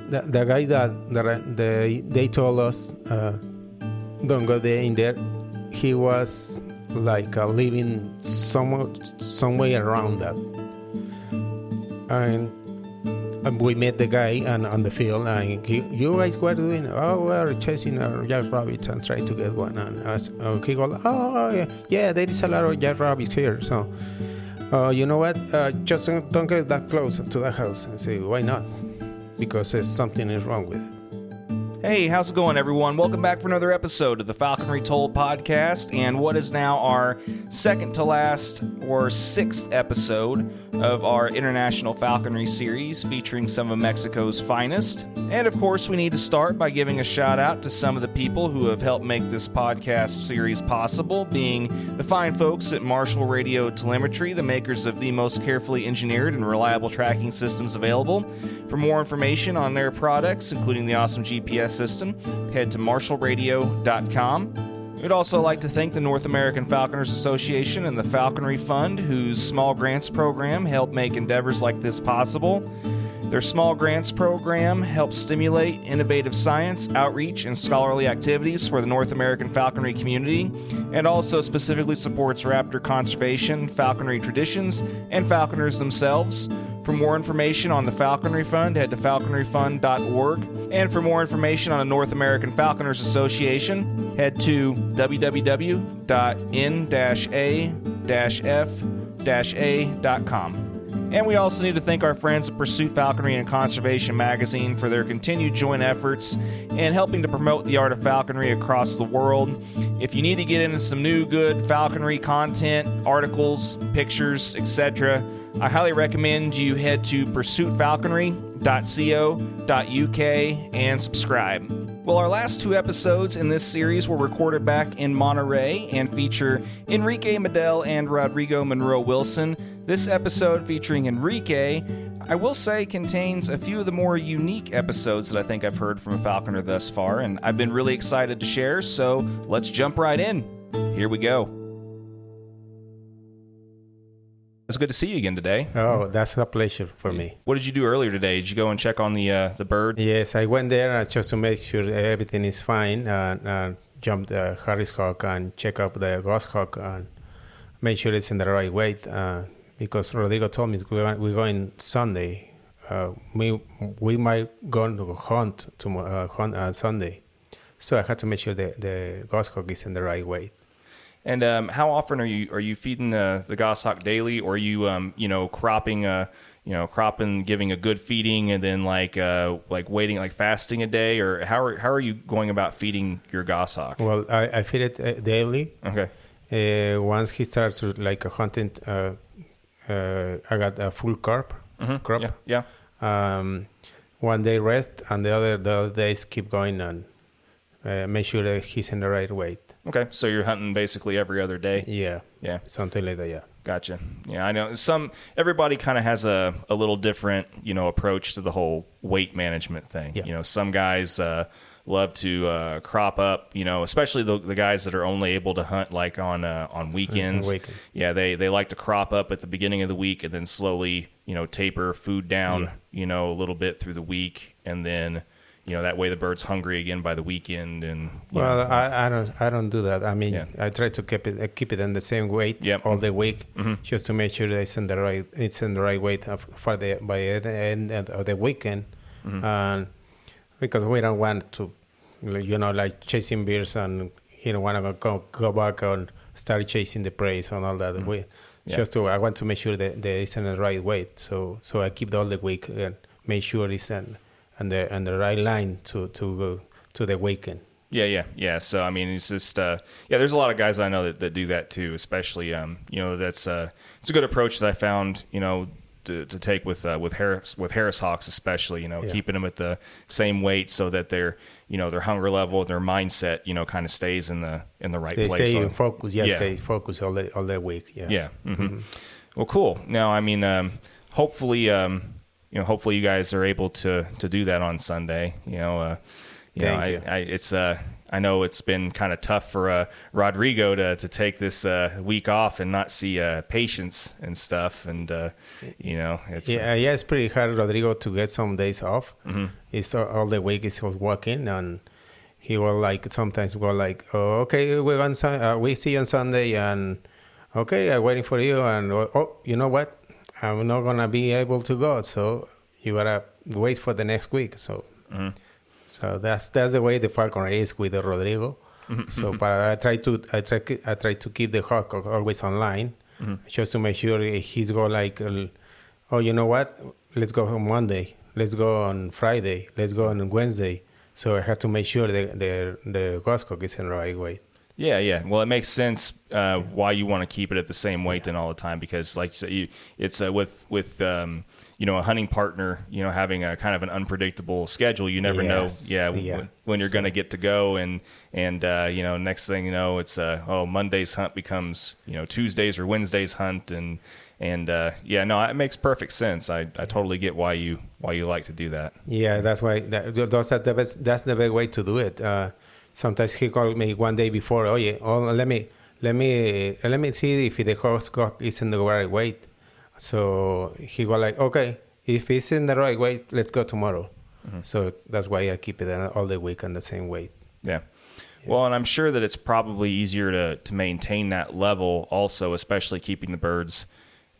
the guy that they told us don't go there in there, he was like living somewhere around that, and we met the guy on the field, and you guys were doing? Oh, we're chasing jackrabbits and trying to get one. And he goes, oh yeah, there is a lot of jackrabbits here. So, you know what? Just don't get that close to the house. And say, why not? Because something is wrong with it. Hey, how's it going, everyone? Welcome back for another episode of the Falconry Told podcast, and what is now our second to last or sixth episode of our International Falconry series featuring some of Mexico's finest. And of course, we need to start by giving a shout out to some of the people who have helped make this podcast series possible, being the fine folks at Marshall Radio Telemetry, the makers of the most carefully engineered and reliable tracking systems available. For more information on their products, including the awesome GPS system, head to marshallradio.com. We'd also like to thank the North American Falconers Association and the Falconry Fund, whose small grants program helped make endeavors like this possible. Their small grants program helps stimulate innovative science, outreach, and scholarly activities for the North American falconry community, and also specifically supports raptor conservation, falconry traditions, and falconers themselves. For more information on the Falconry Fund, head to falconryfund.org. And for more information on the North American Falconers Association, head to www.n-a-f-a.com. And we also need to thank our friends at Pursuit Falconry and Conservation Magazine for their continued joint efforts in helping to promote the art of falconry across the world. If you need to get into some new good falconry content, articles, pictures, etc., I highly recommend you head to pursuitfalconry.co.uk and subscribe. Well, our last two episodes in this series were recorded back in Monterrey and feature Enrique Medel and Rodrigo Monroe Wilson. This episode featuring Enrique, I will say, contains a few of the more unique episodes that I think I've heard from a falconer thus far, and I've been really excited to share, so let's jump right in. Here we go. It's good to see you again today. Oh, that's a pleasure for me. What did you do earlier today? Did you go and check on the bird? Yes, I went there just to make sure everything is fine, jumped the Harris hawk and check up the goshawk and make sure it's in the right weight. Because Rodrigo told me we're going Sunday. We might go to hunt Sunday, so I had to make sure the goshawk is in the right weight. And how often are you feeding the goshawk daily, or are you cropping giving a good feeding, and then like waiting, like fasting a day, or how are you going about feeding your goshawk? Well, I feed it daily. Okay. Once he starts like hunting. I got a full crop. Yeah. One day rest, and the other days keep going and make sure that he's in the right weight. Okay, so you're hunting basically every other day. Yeah, something like that. Yeah. Gotcha. Yeah, I know everybody kind of has a little different approach to the whole weight management thing. Yeah. Some guys love to crop up, especially the guys that are only able to hunt like on weekends. Yeah, they like to crop up at the beginning of the week and then slowly, taper food down, a little bit through the week, and then that way the bird's hungry again by the weekend. And I don't do that. I mean, I try to keep it in the same weight all the week, just to make sure that it's in the right weight by the end of the weekend, and because we don't want to, like chasing birds, and he don't want to go back and start chasing the prey and all that. I want to make sure that it's in the right weight. So I keep all the week and make sure it's on the right line to go to the weekend. Yeah. So I mean, it's just there's a lot of guys I know that do that too. Especially that's it's a good approach that I found to take with Harris hawks, especially keeping them at the same weight so that their hunger level, their mindset kind of stays in the right place. They stay focused. Stay focused all the week. Yes. Yeah. Mm-hmm. Well, cool. Now, I mean, hopefully you guys are able to do that on Sunday. It's I know it's been kind of tough for Rodrigo to take this week off and not see patients and stuff. And, it's... it's pretty hard, Rodrigo, to get some days off. It's all the week is working, and he will sometimes go oh, okay, we see you on Sunday, and okay, I'm waiting for you, and you know what? I'm not going to be able to go, so you got to wait for the next week. So so that's the way the falconry is with Rodrigo. So but I try to keep the hawk always online, just to make sure he's go oh, you know what? Let's go on Monday. Let's go on Friday. Let's go on Wednesday. So I have to make sure the goshawk is in the right weight. Yeah. Well, it makes sense why you want to keep it at the same weight then all the time, because, like you said, it's with a hunting partner, having a kind of an unpredictable schedule. You never know, when you're going to get to go, and next thing you know, it's Monday's hunt becomes Tuesday's or Wednesday's hunt, and it makes perfect sense. I totally get why you like to do that. Yeah, that's why that's the best way to do it. Sometimes he called me one day before. Let me see if the goshawk is in the right weight. So he go okay, if it's in the right weight, let's go tomorrow. So that's why I keep it all the week on the same weight. Yeah. Well, and I'm sure that it's probably easier to maintain that level also, especially keeping the birds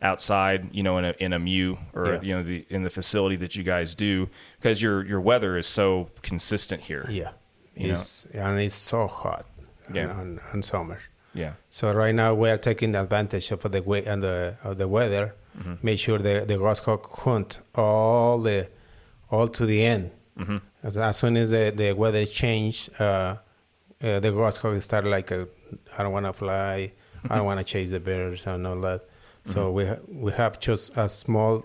outside, in a mew or in the facility that you guys do, because your weather is so consistent here. Yeah. And it's so hot on summer. Yeah. So right now we are taking advantage of the way and the weather. Make sure the goshawk hunt all to the end. As soon as the weather change, the goshawk start I don't want to fly, I don't want to chase the birds and all that. So we have just a small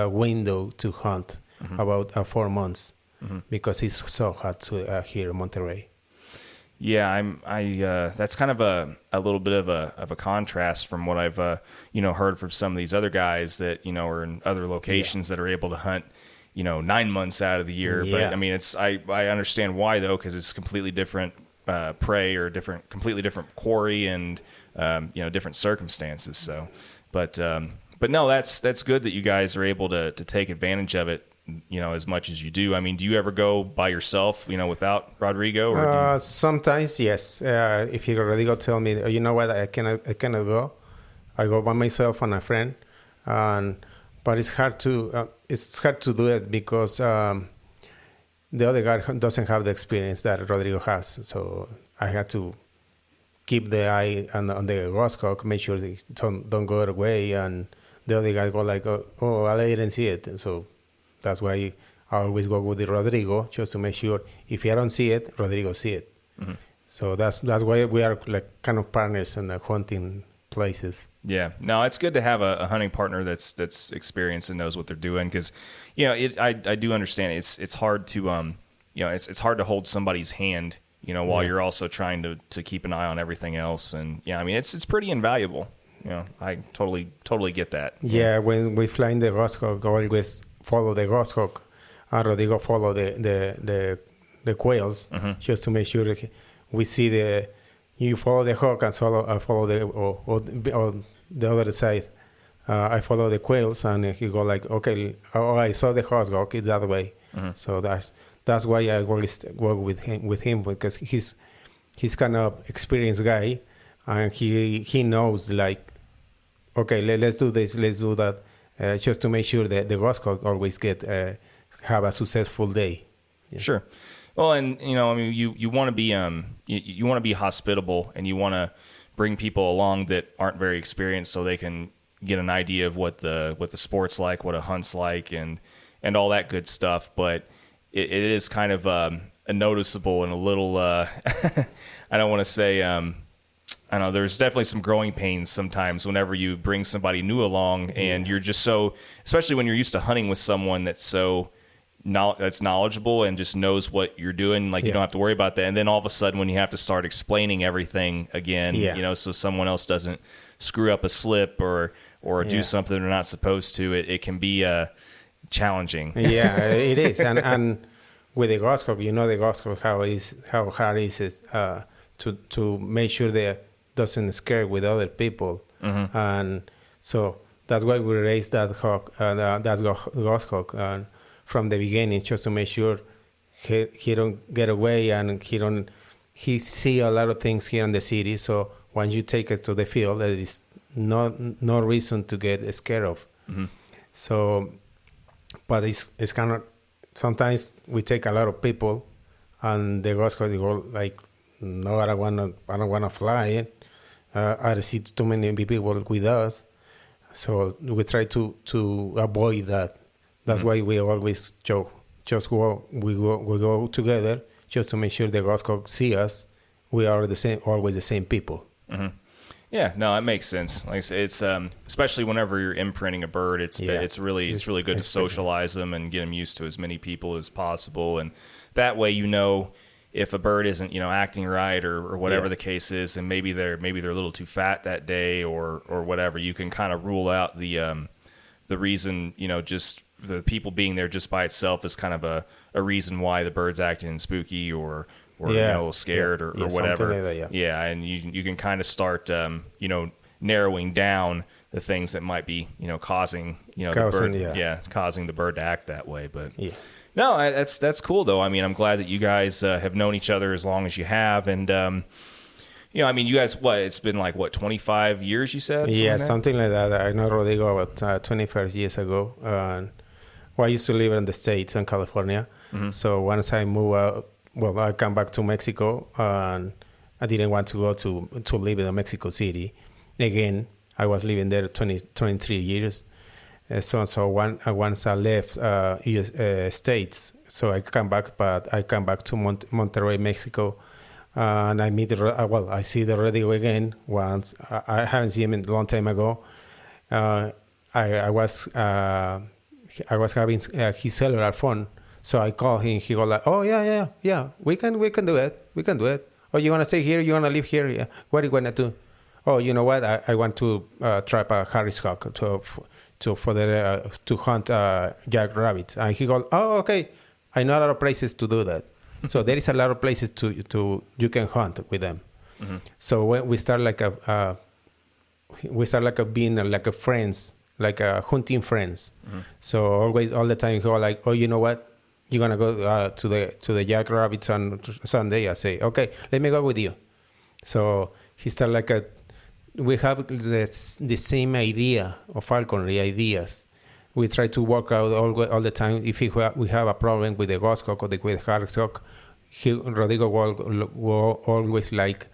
window to hunt, about 4 months. Because it's so hot here in Monterrey. Yeah, that's kind of a little bit of a contrast from what I've heard from some of these other guys that are in other locations that are able to hunt 9 months out of the year. But I mean, I understand why though, because it's completely different prey or completely different quarry and different circumstances. So, but no, that's good that you guys are able to take advantage of it. As much as you do. I mean, do you ever go by yourself, without Rodrigo? Or sometimes, yes. If Rodrigo tell me, you know what, I cannot go, I go by myself and a friend. But it's hard to do it because the other guy doesn't have the experience that Rodrigo has. So I had to keep the eye on the goshawk, make sure they don't go away, and the other guy go oh, I didn't see it. So that's why I always go with Rodrigo, just to make sure if I don't see it, Rodrigo see it. So that's why we are kind of partners in the hunting places. Yeah, no, it's good to have a hunting partner that's experienced and knows what they're doing, because I do understand it's hard to it's hard to hold somebody's hand while you're also trying to keep an eye on everything else, and I mean it's pretty invaluable. I totally get that. Yeah, when we fly in the goshawk, always follow the goshawk, and Rodrigo follow the quails, just to make sure that we see you follow the hawk and I follow the other side. I follow the quails, and he go okay, I saw the goshawk, it's that way. So that's why I always work with him because he's kind of experienced guy, and he knows okay, let's do this, let's do that. Just to make sure that the goshawk always have a successful day. Yeah. Sure. Well, and I mean, you want to be you want to be hospitable, and you want to bring people along that aren't very experienced, so they can get an idea of what the sport's like, what a hunt's like, and all that good stuff. But it is kind of a noticeable and a little I don't want to say. I know there's definitely some growing pains sometimes whenever you bring somebody new along, and you're just so, especially when you're used to hunting with someone that's that's knowledgeable and just knows what you're doing, you don't have to worry about that. And then all of a sudden, when you have to start explaining everything again, so someone else doesn't screw up a slip or do something they're not supposed to, it can be challenging. Yeah, it is, and with the goshawk, the goshawk how hard is it to make sure that doesn't scare with other people, and so that's why we raised that goshawk from the beginning, just to make sure he don't get away and he see a lot of things here in the city. So once you take it to the field, there is no reason to get scared of. So, but it's kind of, sometimes we take a lot of people, and the goshawk go like, no, I don't wanna fly it. I see too many people with us, so we try to avoid that. That's why we always we go together, just to make sure the goshawk see us. We are always the same people. Yeah, no, it makes sense. Like I say, it's especially whenever you're imprinting a bird, it's really good to socialize them and get them used to as many people as possible, and that way if a bird isn't acting right or whatever the case is, then maybe they're a little too fat that day or whatever. You can kind of rule out the reason, just the people being there just by itself is kind of a reason why the bird's acting spooky or scared or whatever. Like that, and you can kind of start narrowing down the things that might be causing causing the bird to act that way. But no, that's cool though. I mean, I'm glad that you guys have known each other as long as you have, and I mean, you guys, it's been like 25 years, you said? Something like that. I know Rodrigo about 25 years ago. I used to live in the States, in California. So once I moved out, I come back to Mexico, and I didn't want to go to live in Mexico City again. I was living there 23 years. So once I left US States, so I come back, but I come back to Monterrey, Mexico, and I meet I see the Rodrigo again once. I haven't seen him a long time ago. I was having his cellular phone. So I call him. He go like, "Oh yeah, we can do it. Oh, you wanna stay here? You wanna live here? Yeah. What are you gonna do? Oh, you know what? I want to trap a Harris hawk to hunt jackrabbits." And he go, "Oh, okay. I know a lot of places to do that. So there is a lot of places to you can hunt with them." So when we start being like a friends, like hunting friends. So all the time he go like, "Oh, you know what? You're gonna go to the jackrabbits on Sunday." I say, "Okay, let me go with you." So he started we have the same idea of falconry ideas. We try to work out all the time. If we have a problem with the goshawk or with harshawk, Rodrigo will always like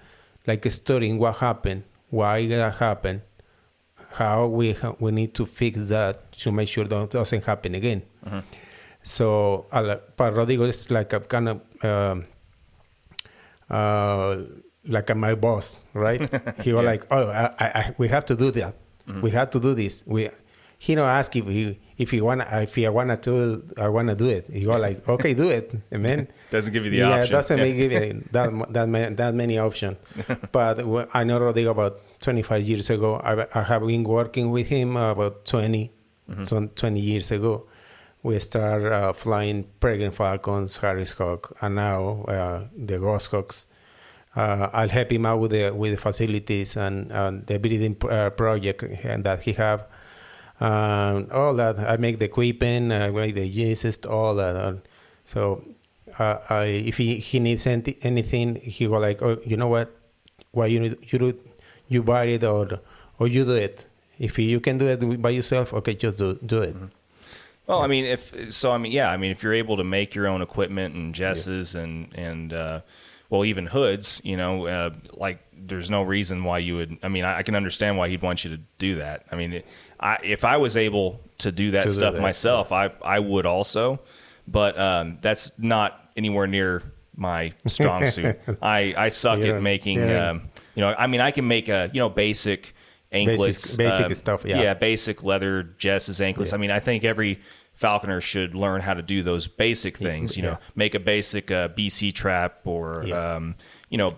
studying what happened, why that happened, how we need to fix that to make sure that doesn't happen again. So, but Rodrigo is like a kind of like my boss, right? He was like, "Oh, we have to do that. We have to do this." He don't ask if I wanna do it. He go like, "Okay, do it." And then doesn't give you the option. Doesn't give you that many options. But I know Rodrigo about 25 years ago. I have been working with him about 20 years ago. We start flying peregrine falcons, Harris hawk, and now the goshawks. I'll help him out with the facilities and the breeding project that he have. All that. I make the equipment, I make the Jesus, all that. So if he needs anything, he go like, "Oh, you know what? Why you buy it or you do it. If you can do it by yourself, okay, just do it." Well, I mean, if you're able to make your own equipment and jesses and even hoods, like there's no reason why you would. I mean, I can understand why he'd want you to do that. I mean, if I was able to do that stuff myself, I would also, but that's not anywhere near my strong suit. I suck at making. I mean, I can make basic anklets, basic stuff. Basic leather jesses, anklets. I mean, I think every falconer should learn how to do those basic things. Make a basic BC trap or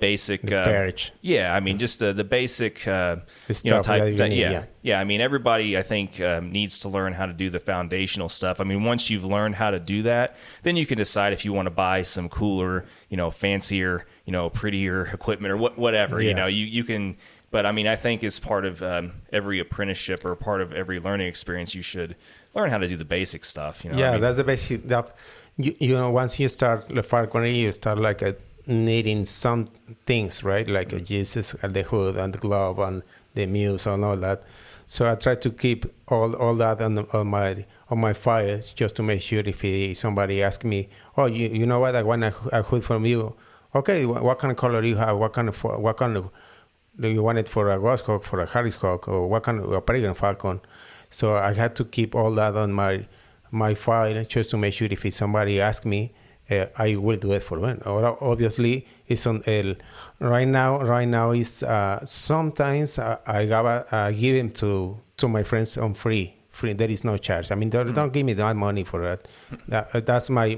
basic perch. Yeah, I mean, just the basic type. Yeah. I mean, everybody I think needs to learn how to do the foundational stuff. I mean, once you've learned how to do that, then you can decide if you want to buy some cooler, fancier, prettier equipment or whatever. Yeah. You can. But I mean, I think as part of every apprenticeship or part of every learning experience, you should learn how to do the basic stuff. That's the basic stuff. Once you start the falconry, you start needing some things, right? Like a Jesus and the hood and the glove and the muse and all that. So I try to keep all that on my files just to make sure if somebody asks me, oh, you know what, I want a hood from you. Okay, what kind of color do you have? What kind of do you want it for a Goshawk, for a Harriscock, or what kind of a peregrine falcon? So I had to keep all that on my file just to make sure if somebody asks me, I will do it for them. Obviously, it's on right now is sometimes I give them to my friends on free. There is no charge. I mean, don't give me that money for that. That's my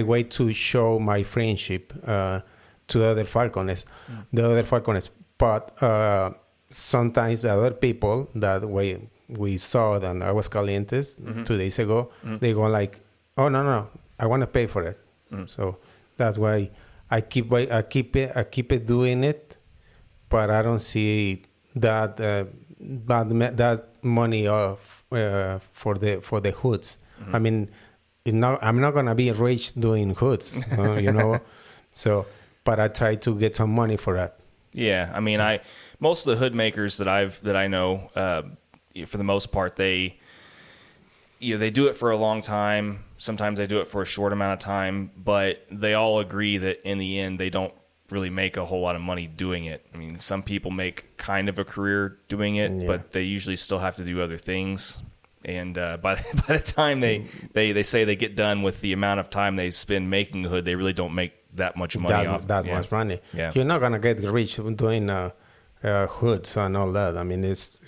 way to show my friendship to the other falconers. But sometimes the other people that we saw on Aguascalientes 2 days ago, they go like, oh no, I want to pay for it. So that's why I keep it doing it, but I don't see that that money off for the hoods. I mean, I'm not gonna be rich doing hoods, So, but I try to get some money for that. Yeah, I mean, most of the hood makers that I know, for the most part, they do it for a long time. Sometimes they do it for a short amount of time, but they all agree that in the end, they don't really make a whole lot of money doing it. I mean, some people make kind of a career doing it, but they usually still have to do other things. And by the time they say they get done with the amount of time they spend making a hood, they really don't make that much money off that much money. Yeah. You're not gonna get rich doing hoods and all that. I mean, it's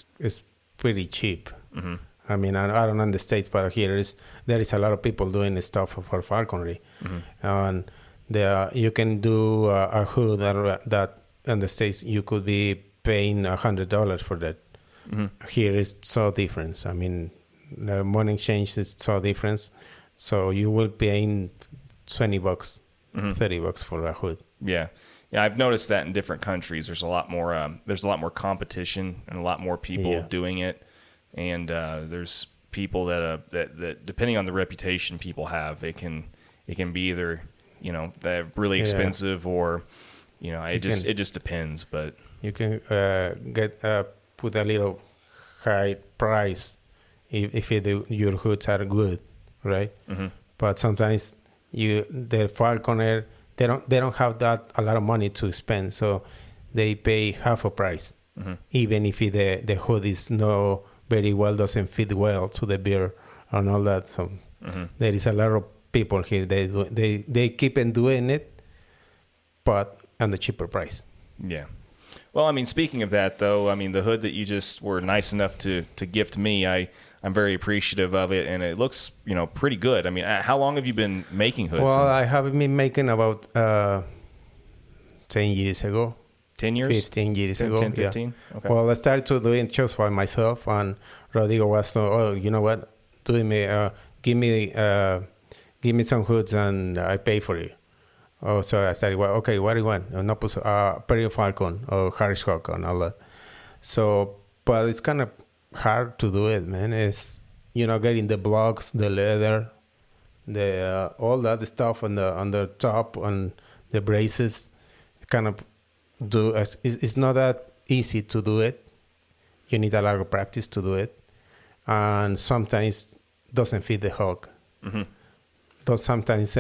pretty cheap. Mm-hmm. I mean, I don't know in the States, but there is a lot of people doing this stuff for falconry, and you can do a hood that in the States you could be paying $100 for that. Here is so different. I mean, the money exchange is so different. So you will paying $20, $30 for a hood. Yeah. I've noticed that in different countries. There's a lot more competition and a lot more people doing it. And there's people that depending on the reputation people have, it can be either they're really expensive or it just depends. But you can put a little high price if your hoods are good, right? But sometimes the falconer they don't have that a lot of money to spend, so they pay half a price, even if the hood is no very well, doesn't fit well to the beer and all that. So there is a lot of people here. They keep on doing it, but on the cheaper price. Yeah. Well, I mean, speaking of that, though, I mean, the hood that you just were nice enough to gift me, I'm very appreciative of it, and it looks pretty good. I mean, how long have you been making hoods? Well, I have been making about 10 years ago. 10 years? 15 years ago. 10, 15? Yeah. Okay. Well, I started to do it just by myself, and Rodrigo was, you know what, give me some hoods and I pay for it. Oh, so I started, well, okay, what do you want? No, pues, Peregrine Falcon or Harriscock and all that. So, but it's kind of hard to do it, man. It's, getting the blocks, the leather, the all that stuff on the top, and the braces, kind of it's not that easy to do it. You need a lot of practice to do it, and sometimes doesn't fit the hog. Sometimes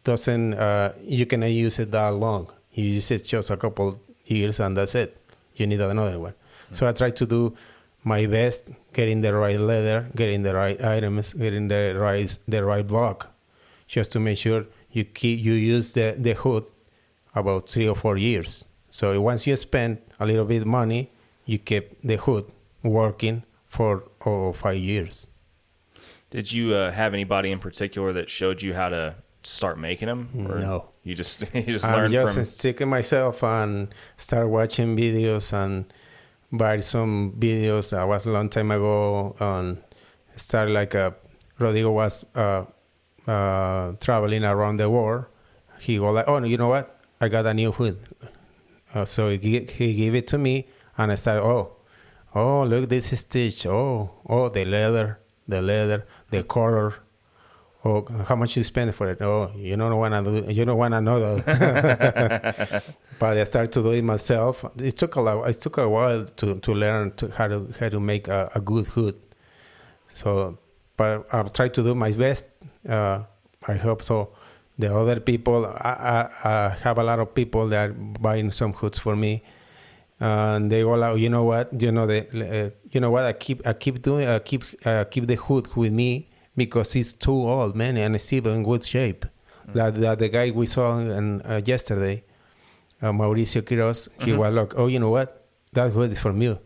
doesn't. You cannot use it that long. You use it just a couple years and that's it. You need another one. So I try to do my best, getting the right leather, getting the right items, getting the right block, just to make sure you use the hood about 3 or 4 years. So once you spend a little bit of money, you keep the hood working for 5 years. Did you have anybody in particular that showed you how to start making them? Or no. You just I'm just sticking myself and start watching videos and buy some videos. That was a long time ago and started like Rodrigo was traveling around the world. He go like, oh, you know what? I got a new hood. So he gave it to me and I started, oh, look, this is stitch. Oh, the leather, the color. Oh, how much you spend for it? Oh, you don't want to know that. But I started to do it myself. It took a while to learn how to make a good hood. So, but I'll try to do my best. I hope so. The other people, I have a lot of people that are buying some hoods for me, and they all out. You know what? You know what? I keep the hood with me because he's too old, man, and it's still in good shape. That the guy we saw yesterday, Mauricio Quiroz, he was like, oh, you know what? That hood is from you.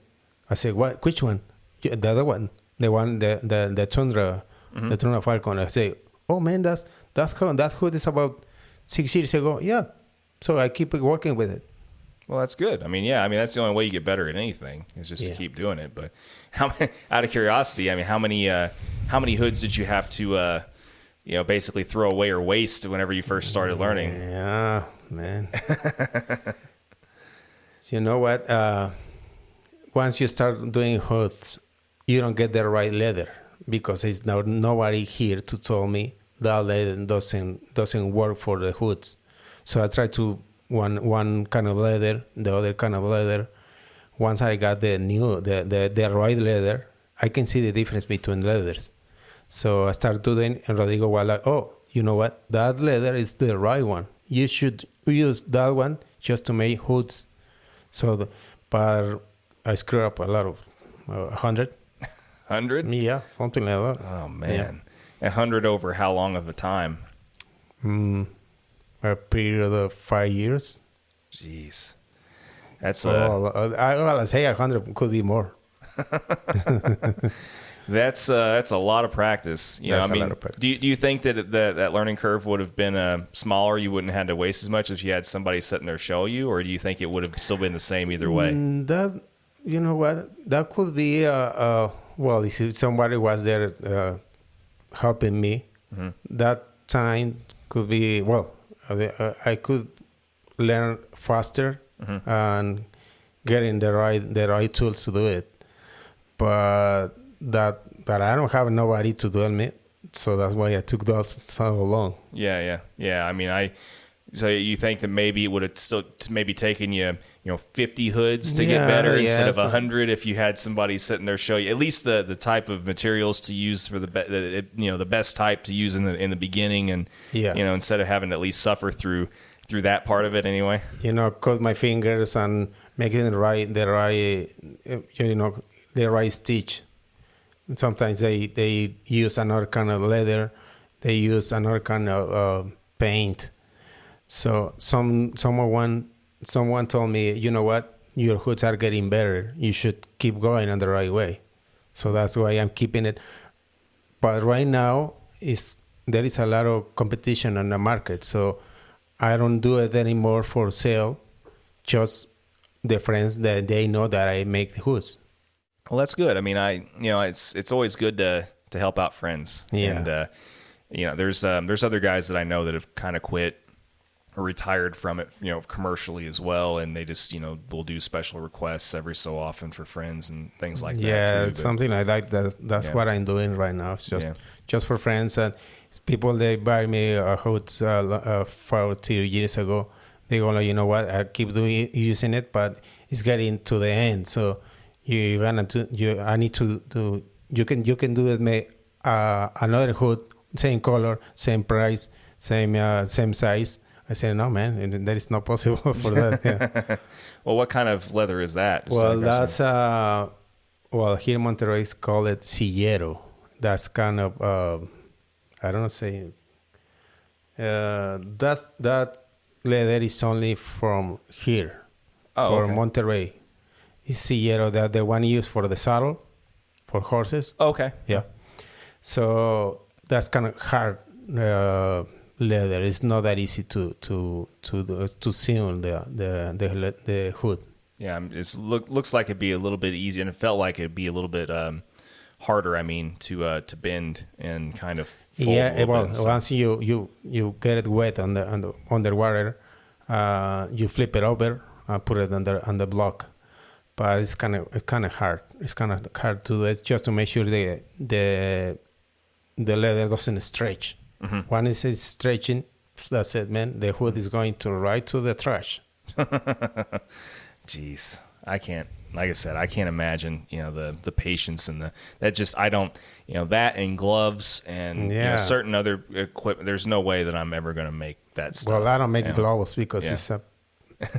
I said, what? Which one? The other one, the Tundra, the Tundra Falcon. I say, oh man, that hood is about 6 years ago. Yeah, so I keep working with it. Well, that's good. I mean, that's the only way you get better at anything is just to keep doing it. But out of curiosity, I mean, how many hoods did you have to, basically throw away or waste whenever you first started learning? Yeah, man. You know what? Once you start doing hoods, you don't get the right leather because it's nobody here to tell me that leather doesn't work for the hoods. So I try to one kind of leather, the other kind of leather. Once I got the right leather, I can see the difference between leathers. So I started doing, and Rodrigo was like, oh, you know what? That leather is the right one. You should use that one just to make hoods. So, but I screwed up a lot of 100. 100? Yeah, something like that. Oh, man. Yeah. 100 over how long of a time? A period of 5 years. Jeez. That's I say 100 could be more. That's a lot of practice. A lot of practice. Do you think that learning curve would have been smaller? You wouldn't have had to waste as much if you had somebody sitting there show you, or do you think it would have still been the same either way? That, you know what, that could be well, if somebody was there helping me, that time could be, well, I could learn faster and getting the right tools to do it, but that I don't have nobody to do it, so that's why I took that so long. Yeah. I mean, so you think that maybe it would have still maybe taken you 50 hoods to get better instead of 100 if you had somebody sitting there show you at least the type of materials to use for the best type to use in the beginning, and instead of having to at least suffer through that part of it anyway. Cut my fingers and making the right stitch. Sometimes they use another kind of leather, they use another kind of paint. So someone told me, you know what, your hoods are getting better. You should keep going on the right way. So that's why I'm keeping it. But right now there is a lot of competition on the market. So I don't do it anymore for sale. Just the friends that they know that I make the hoods. Well, that's good. I mean, it's always good to help out friends. Yeah. And there's other guys that I know that have kind of quit or retired from it, commercially as well, and they just will do special requests every so often for friends and things like that. Yeah, it's something like that. That's what I'm doing right now. It's just for friends and people. They buy me hoods 2 years ago. They go like, you know what? I keep using it, but it's getting to the end. So I need to do. You can do it. Make another hood, same color, same price, same size. I said, no, man, that is not possible for that. Yeah. Well, what kind of leather is that? Well, that's here in Monterrey, it's called it sillero. That's kind of I don't know, say that leather is only from here, Monterrey. It's sillero, that the one used for the saddle for horses. Okay. Yeah. So that's kind of hard. leather. It's not that easy to seal the hood. Yeah, it looks like it'd be a little bit easier, and it felt like it'd be a little bit harder. I mean, to bend and kind of fold a little bit. Once you get it wet on the underwater, you flip it over and put it on the block. But it's kind of hard. It's kind of hard to do it just to make sure the leather doesn't stretch. Mm-hmm. Once it's stretching, that's it, man. The hood is going right to the trash. Jeez, I can't. Like I said, I can't imagine, the patience and that and gloves and certain other equipment. There's no way that I'm ever going to make that stuff. Well, I don't make gloves because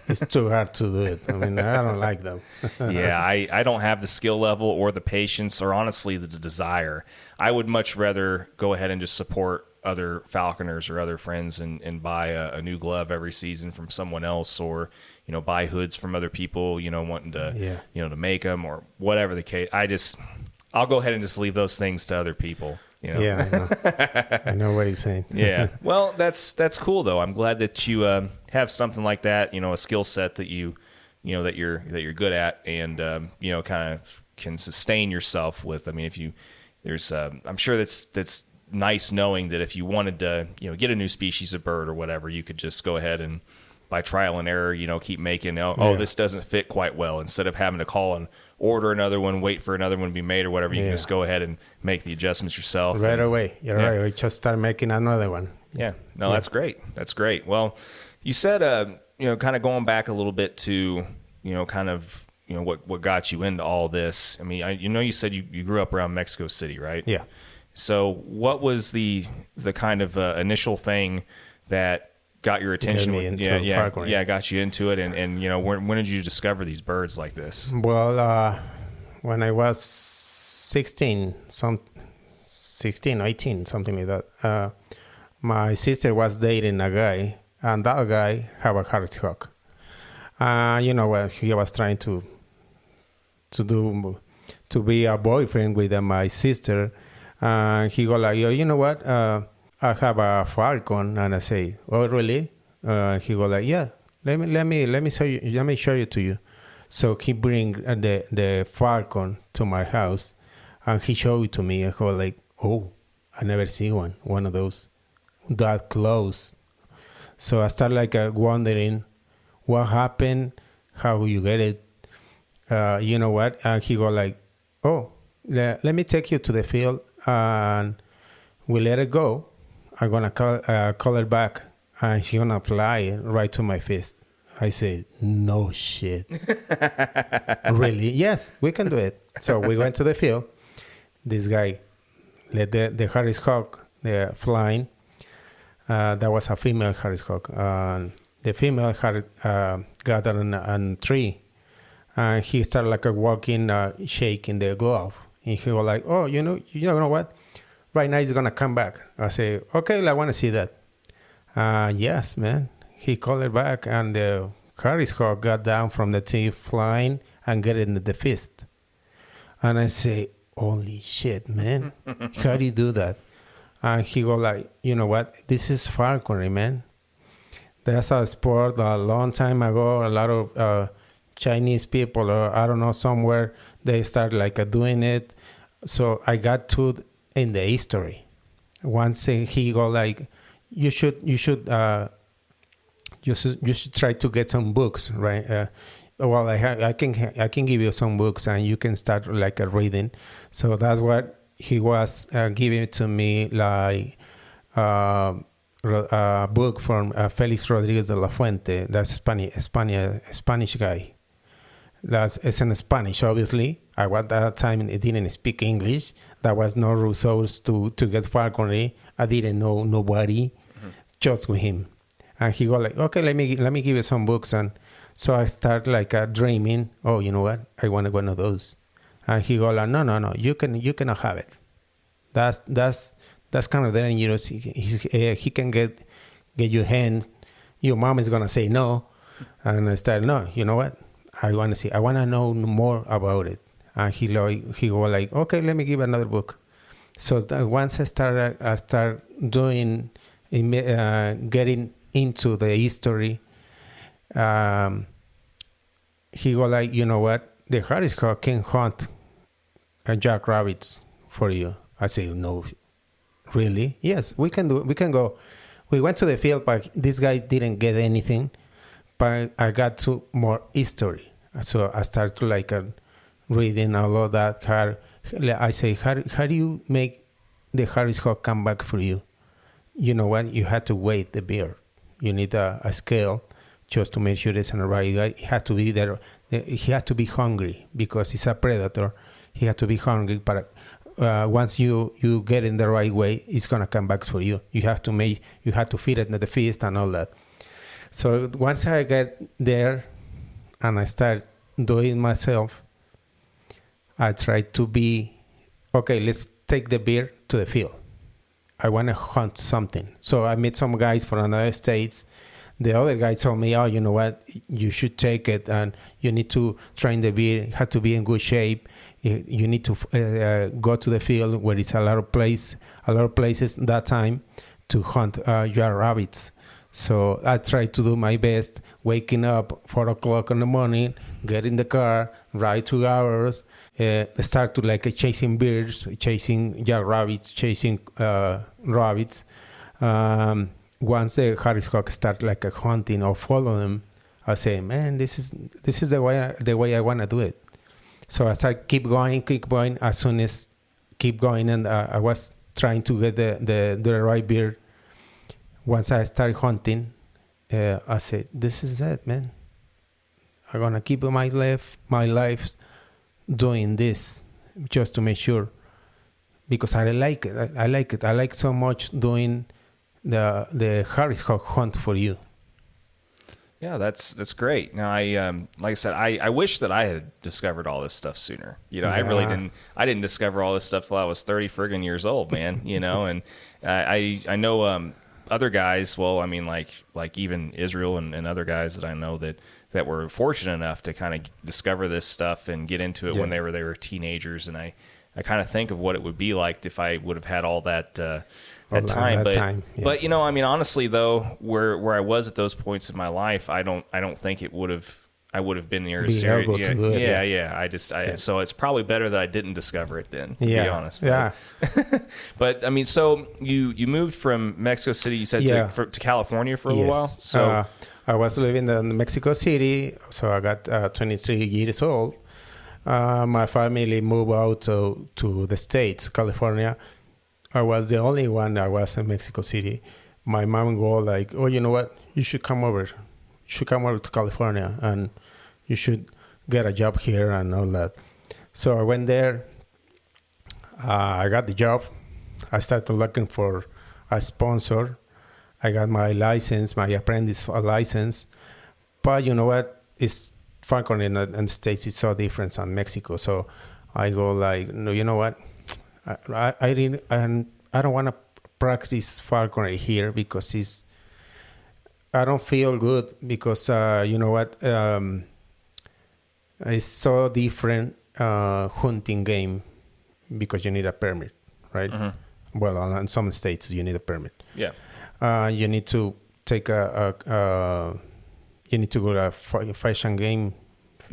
it's too hard to do it. I mean, I don't like them. Yeah, I don't have the skill level or the patience or honestly the desire. I would much rather go ahead and just support other falconers or other friends and buy a new glove every season from someone else, or buy hoods from other people wanting to to make them or whatever the case. I'll go ahead and just leave those things to other people. Yeah, I know. I know what you're saying. Yeah, well, that's cool though. I'm glad that you have something like that, a skill set that that you're good at, and kind of can sustain yourself with. I mean, I'm sure that's nice knowing that if you wanted to, get a new species of bird or whatever, you could just go ahead and by trial and error, keep making, this doesn't fit quite well. Instead of having to call and order another one, wait for another one to be made or whatever, you can just go ahead and make the adjustments yourself. Right away. You're right. We just start making another one. Yeah. No, that's great. That's great. Well, you said, kind of going back a little bit to, kind of, what got you into all this. I mean, you said you grew up around Mexico City, right? Yeah. So what was the kind of initial thing that got your attention? Got you into it, and when did you discover these birds like this? Well, when I was 18, something like that, my sister was dating a guy, and that guy had a Harris-Hawk. He was trying to be a boyfriend with my sister. He go like, you know what? I have a falcon, and I say, oh really? He go like, yeah. Let me show you. Let me show it to you. So he bring the falcon to my house, and he showed it to me. I go like, oh, I never see one of those that close. So I start like wondering what happened, how you get it. You know what? And he go like, oh, let me take you to the field, and we let it go. I'm going to call it back, and she's going to fly right to my fist. I said, no shit. Really? Yes, we can do it. So we went to the field. This guy let the Harris-Hawk flying. That was a female Harris-Hawk. The female got on a tree, and he started like walking, shaking the glove. And he was like, oh, you know what? Right now he's going to come back. I say, okay, I want to see that. Yes, man. He called it back, and the Harris-Hawk got down from the tree flying and get in the fist. And I say, holy shit, man. How do you do that? And he go like, you know what? This is falconry, man. That's a sport a long time ago. A lot of Chinese people, or I don't know, somewhere, they start like doing it. So I got to in the history. Once he go like, you should try to get some books, right? Well, I can give you some books, and you can start like reading. So that's what he was giving to me, like a book from Felix Rodriguez de la Fuente. That's Spanish guy. It's in Spanish, obviously. I at that time I didn't speak English. There was no resource to get falconry. I didn't know nobody, just with him. And he go like, okay, let me give you some books. And so I start like dreaming. Oh, you know what? I want one of those. And he go like, no, you cannot have it. That's kind of dangerous. He can get your hand. Your mom is gonna say no. And I start, no, you know what? I want to see. I want to know more about it. And he go like, okay, let me give another book. So once I start doing getting into the history, he go like, you know what? The Harris Hawk can hunt jackrabbits for you. I say, no, really? Yes, we can do. We can go. We went to the field, but this guy didn't get anything. But I got to more history, so I started to reading all of that. I say, how do you make the Harris Hawk come back for you? You know what? You had to weight the bear. You need a scale just to make sure it's on the right guy. He has to be there. He has to be hungry because he's a predator. He has to be hungry, but once you get in the right way, it's gonna come back for you. You have to feed it at the feast and all that. So once I get there and I start doing myself, I try to be okay. Let's take the bear to the field. I want to hunt something. So I met some guys from other states. The other guy told me, oh, you know what? You should take it and you need to train the bear. You have to be in good shape. You need to go to the field where it's a lot of places that time to hunt your rabbits. So I try to do my best, waking up 4 o'clock in the morning, get in the car, ride 2 hours, start to chasing birds, chasing rabbits, chasing rabbits. Once the Harris Hawk start hunting or follow them, I say, man, this is the way I want to do it. So as I keep going, as soon as keep going, and I was trying to get the right bird. Once I started hunting, I said, this is it, man. I'm going to keep my life doing this just to make sure. Because I like it. I like it. I like so much doing the Harris Hawk hunt for you. Yeah, that's great. Now, like I said, I wish that I had discovered all this stuff sooner. You know, yeah. I really didn't. I didn't discover all this stuff till I was 30 friggin' years old, man. You know, and I know other guys. Well, I mean, like even Israel and other guys that I know that were fortunate enough to kind of discover this stuff and get into it when they were teenagers. And I kind of think of what it would be like if I would have had all that. Time. But you know, I mean, honestly though, where I was at those points in my life, I don't think I would have been near as serious. Yeah. So it's probably better that I didn't discover it then, to be honest. Yeah. But I mean, so you moved from Mexico City, you said to California for a little while. So I was living in Mexico City, so I got 23 years old. My family moved out to the States, California. I was the only one that was in Mexico City. My mom go like, oh, you know what? You should come over. You should come over to California and you should get a job here and all that. So I went there. I got the job. I started looking for a sponsor. I got my license, my apprentice license. But you know what? It's falconry in the States is so different than Mexico. So I go like, no, you know what? I don't want to practice falconry here because I don't feel good because you know what, it's so different hunting game because you need a permit, right? Mm-hmm. Well, in some states you need a permit. Yeah. You need to take you need to go to a fishing game,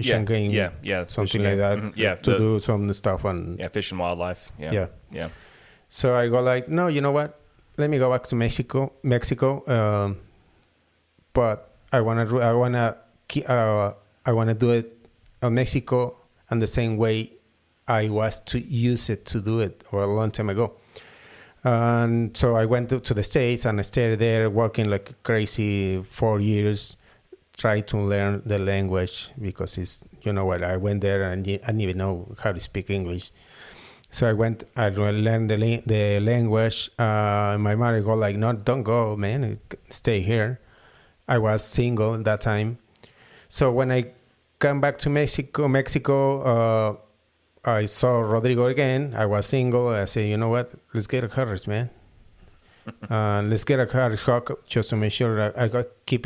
something like that. Mm-hmm. To do some stuff on fish and wildlife. Yeah. So I go like, no, you know what? Let me go back to Mexico. But I wanna do it in Mexico and the same way I was to use it to do it a long time ago. And so I went to the States and I stayed there working like crazy 4 years. Try to learn the language because it's, you know what, I went there and I didn't even know how to speak English. So I learned the language. My mother go like, no, don't go, man, stay here. I was single at that time. So when I come back to Mexico, I saw Rodrigo again. I was single. I said, you know what, let's get a Harris, man. Let's get a Harris Hawk just to make sure that I got keep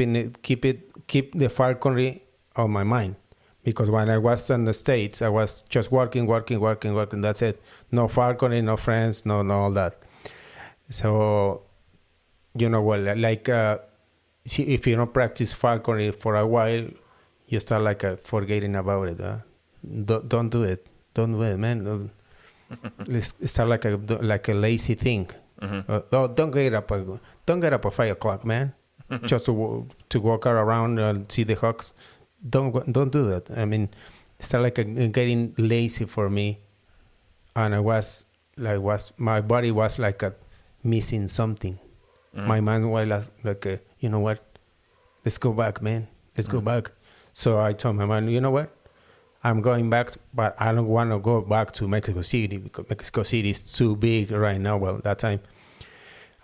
the falconry on my mind, because when I was in the States, I was just working. That's it. No falconry, no friends, no all that. So you know, well, like if you don't practice falconry for a while, you start like forgetting about it. Don't do it. Don't do it, man. It's start like a lazy thing. Don't get up at 5:00, man. Just to walk around and see the hawks. Don't do that. I mean, it's start like getting lazy for me, and my body was like missing something. My mind was like, you know what? Let's go back, man. Let's go back. So I told my man, you know what? I'm going back, but I don't want to go back to Mexico City because Mexico City is too big right now. Well, that time,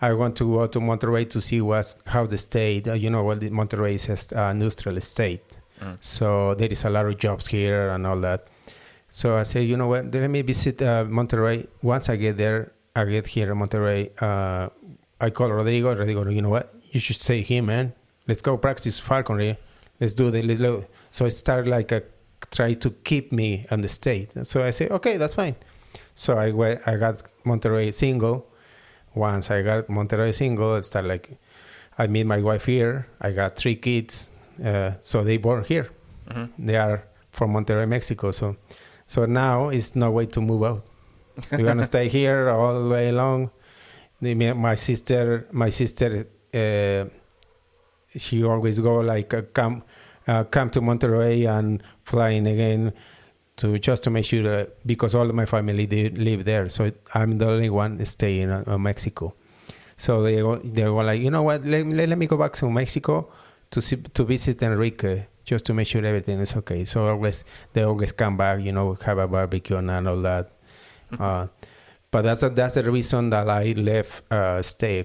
I want to go to Monterrey to see how the state. You know what? Monterrey is an industrial state, so there is a lot of jobs here and all that. So I say, you know what? Let me visit Monterrey. Once I get here in Monterrey. I call Rodrigo. Rodrigo, you know what? You should stay here, man. Let's go practice falconry. Let's do the. So it started like try to keep me on the state. So I say, okay, that's fine. So I got Monterrey single. Once I got Monterrey single, it started like, I meet my wife here. I got 3 kids. So they born here. They are from Monterrey, Mexico. So now it's no way to move out. We're going to stay here all the way along. My sister, she always go like come to Monterrey and flying again just to make sure that, because all of my family they live there, so I'm the only one staying in Mexico. So they go like, you know what? Let me go back to Mexico to visit Enrique just to make sure everything is okay. So they always come back, you know, have a barbecue and all that. But that's the reason that I left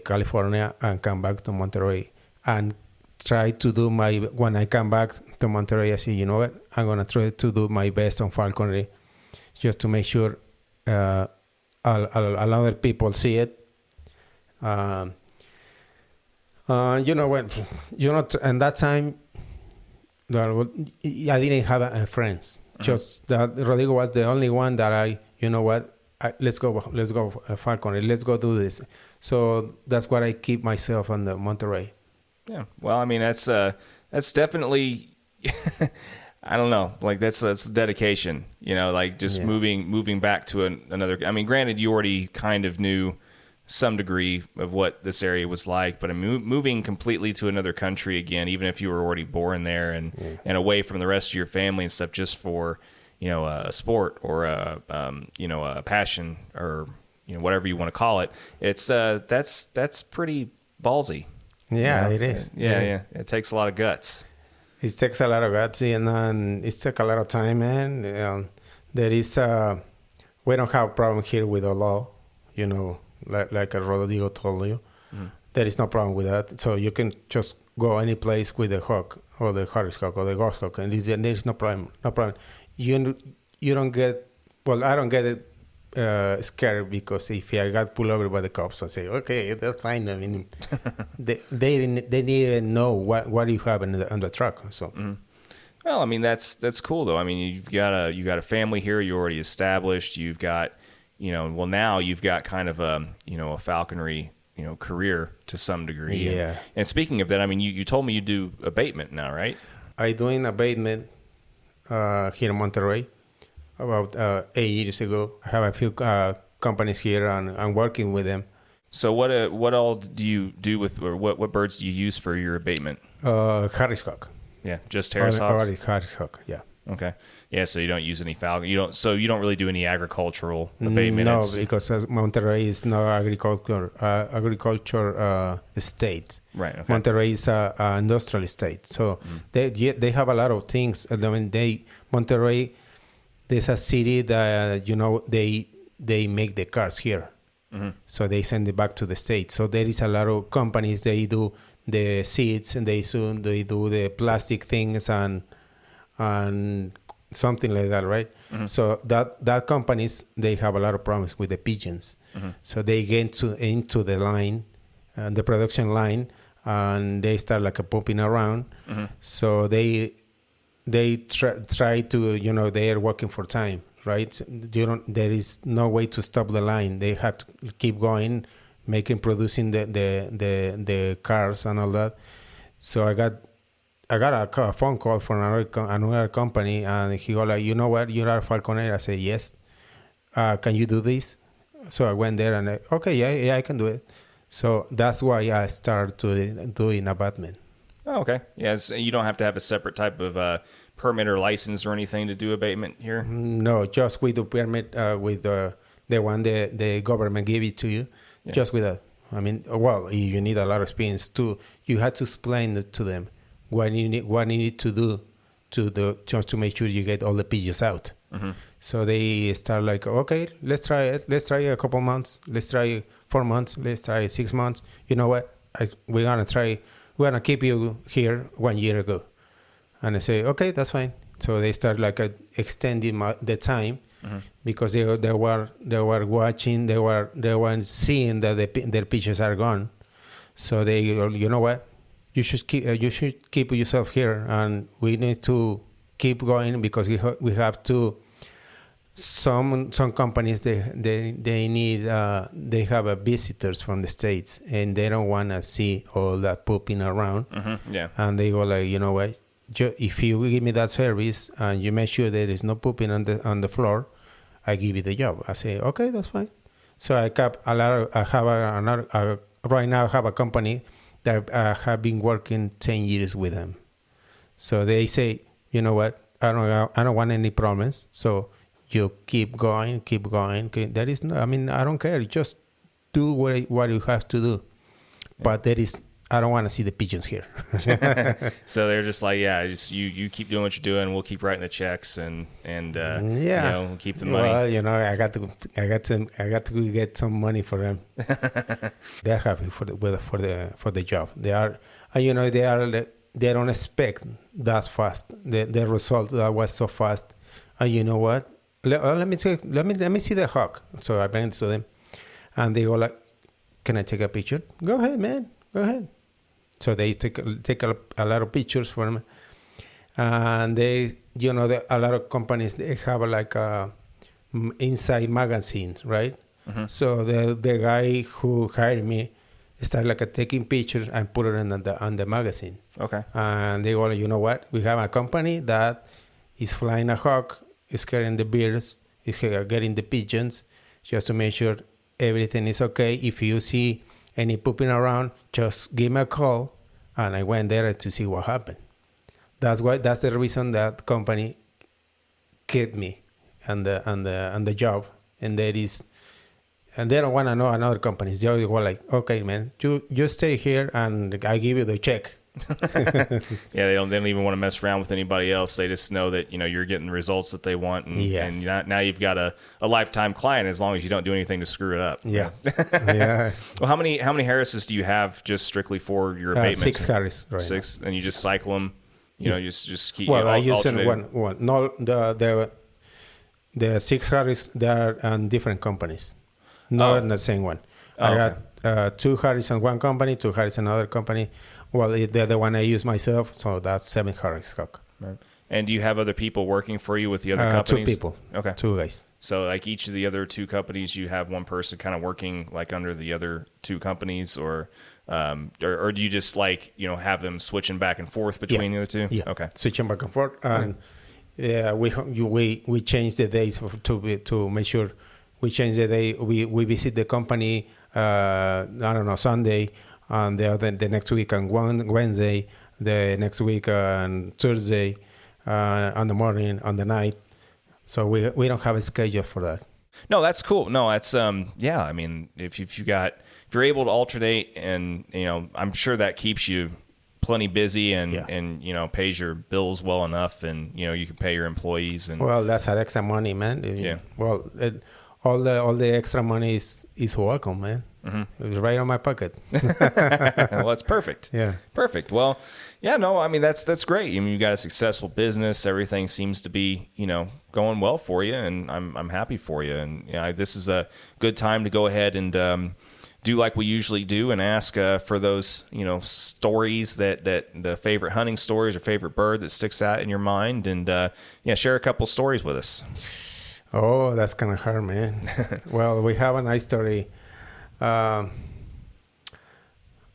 California and come back to Monterrey and try to do when I come back to Monterrey, I say, you know what, I'm going to try to do my best on falconry just to make sure other people see it. You know what, and that time, I didn't have friends. Just that Rodrigo was the only one that you know what, let's go falconry, let's go do this. So that's what I keep myself on the Monterrey. Yeah, well, I mean, that's definitely I don't know, like that's dedication, you know, like just moving back to another. I mean, granted, you already kind of knew some degree of what this area was like, but moving completely to another country again, even if you were already born there and away from the rest of your family and stuff, just for, you know, a sport or a passion, or, you know, whatever you want to call it. It's that's pretty ballsy. Yeah, you know? It is. Yeah. It takes a lot of guts. It takes a lot of guts, and it takes a lot of time, man. There is we don't have a problem here with the law, you know, like Rodrigo told you. There is no problem with that. So you can just go any place with the hawk or the Harris hawk or the Goshawks, and there is no problem. No problem. You don't get. Well, I don't get it. Scared, because if I got pulled over by the cops, I say, okay, that's fine. I mean, they didn't even know what you have on the truck. So, well, I mean, that's cool though. I mean, you've got a family here. You're already established. You've got, you know, well, now you've got kind of a falconry, you know, career to some degree. Yeah. And speaking of that, I mean, you told me you do abatement now, right? I doing abatement here in Monterrey. About 8 years ago, I have a few companies here, and I'm working with them. So what all do you do with, or what birds do you use for your abatement? Harris hawk. Yeah, just Harris hawks? Harris hawk, yeah. Okay. Yeah, so you don't use any falcon. You don't really do any agricultural abatement. No, because Monterrey is no agriculture state. Right. Okay. Monterrey is an industrial state. So they have a lot of things. I mean, Monterrey, there's a city that, you know, they make the cars here. So they send it back to the States. So there is a lot of companies, they do the seeds, and they do the plastic things and something like that, right? So that companies, they have a lot of problems with the pigeons. So they get into the line, the production line, and they start like pumping around. So they try to, you know, they are working for time, right? There is no way to stop the line. They have to keep going producing the cars and all that. So I got a phone call from another company, and he was like, you know what, you're a Falconer? I said, yes. Can you do this? So I went there and okay, yeah, I can do it. So that's why I started doing abatement. Oh, okay. Yeah, so you don't have to have a separate type of permit or license or anything to do abatement here? No, just with the permit, with the one the government gave it to you, just with that. I mean, well, you need a lot of experience too. You had to explain it to them what you need to do just to make sure you get all the pigeons out. Mm-hmm. So they start like, okay, let's try it. Let's try a couple months. Let's try 4 months. Let's try 6 months. You know what? We're gonna keep you here 1 year ago. And I say, okay, that's fine. So they start like extending the time, mm-hmm. because they were watching, they were seeing that their pigeons are gone. So they, you know what? You should keep yourself here, and we need to keep going because we have to. Some companies they need they have visitors from the States, and they don't want to see all that pooping around. Mm-hmm. Yeah. And they go like, you know what? If you give me that service and you make sure there is no pooping on the floor, I give you the job. I say, okay, that's fine. So right now I have a company that have been working 10 years with them. So they say, you know what? I don't want any problems. So you keep going. There is no, I mean, I don't care. Just do what you have to do. But I don't want to see the pigeons here. So they're just like, yeah, just you keep doing what you're doing. We'll keep writing the checks and we'll keep the money. Well, I got to get some money for them. They're happy for the job. They are, they don't expect that fast. The result that was so fast. And you know what? Let me see the hawk. So I bring it to them, and they go like, "Can I take a picture?" Go ahead, man. Go ahead. So they take a lot of pictures for me, and they, a lot of companies, they have like a inside magazine, right? Mm-hmm. So the guy who hired me started like taking pictures and put it on the magazine. Okay. And they go, you know what? We have a company that is flying a hawk, is carrying the birds, is getting the pigeons, just to make sure everything is okay. If you see any pooping around, just give me a call. And I went there to see what happened. That's the reason that company kept me on the job. And they don't want to know another companies. They go like, okay, man, you stay here and I give you the check. Yeah, they don't even want to mess around with anybody else. They just know that you're getting the results that they want, and, yes. And now you've got a lifetime client as long as you don't do anything to screw it up. Yeah. Yeah. Well, how many Harrises do you have just strictly for your abatement? 6 Harris, right? 6, and you just cycle them. You just keep. Well, I use one. No, the 6 Harris, they are on different companies, not in the same one. I got 2 Harris in one company, 2 Harris in another company. Well, the other one I use myself, so that's 7 Harris cock. Right. And do you have other people working for you with the other companies? 2 people. Okay. 2 guys. So like each of the other 2 companies, you have one person kind of working like under the other 2 companies, or do you just like, have them switching back and forth between the other 2? Yeah. Okay. Switching back and forth. And we change the days to make sure we change the day. We visit the company, Sunday, and the next week on Wednesday, the next week on Thursday, on the morning, on the night. So we don't have a schedule for that. No, that's cool. No, that's I mean, if you're able to alternate, and I'm sure that keeps you plenty busy and pays your bills well enough, and you can pay your employees. And well, that's our extra money, man. Yeah. Well, all the extra money is welcome, man. Mm-hmm. It was right on my pocket. Well, that's perfect. Yeah. Perfect. Well, yeah, no, I mean, that's great. I mean, you got a successful business. Everything seems to be, going well for you, and I'm happy for you. And this is a good time to go ahead and do like we usually do and ask for those, stories that the favorite hunting stories or favorite bird that sticks out in your mind, and share a couple stories with us. Oh, that's kind of hard, man. Well, we have a nice story.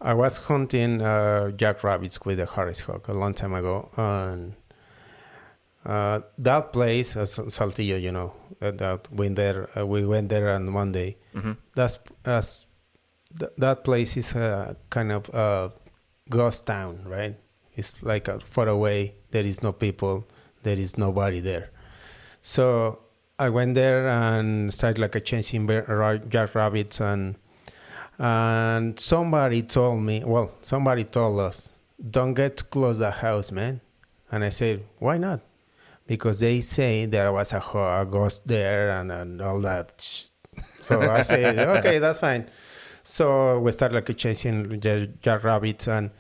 I was hunting jackrabbits with a Harris Hawk a long time ago, and that place, Saltillo, that went there. We went there on Monday. Mm-hmm. That place is a kind of a ghost town, right? It's like far away. There is no people. There is nobody there. So I went there and started like chasing jackrabbits, and somebody told us, don't get too close to the house, man. And I said, why not? Because they say there was a ghost there and all that. So I said, okay, that's fine. So we start like chasing jackrabbits, and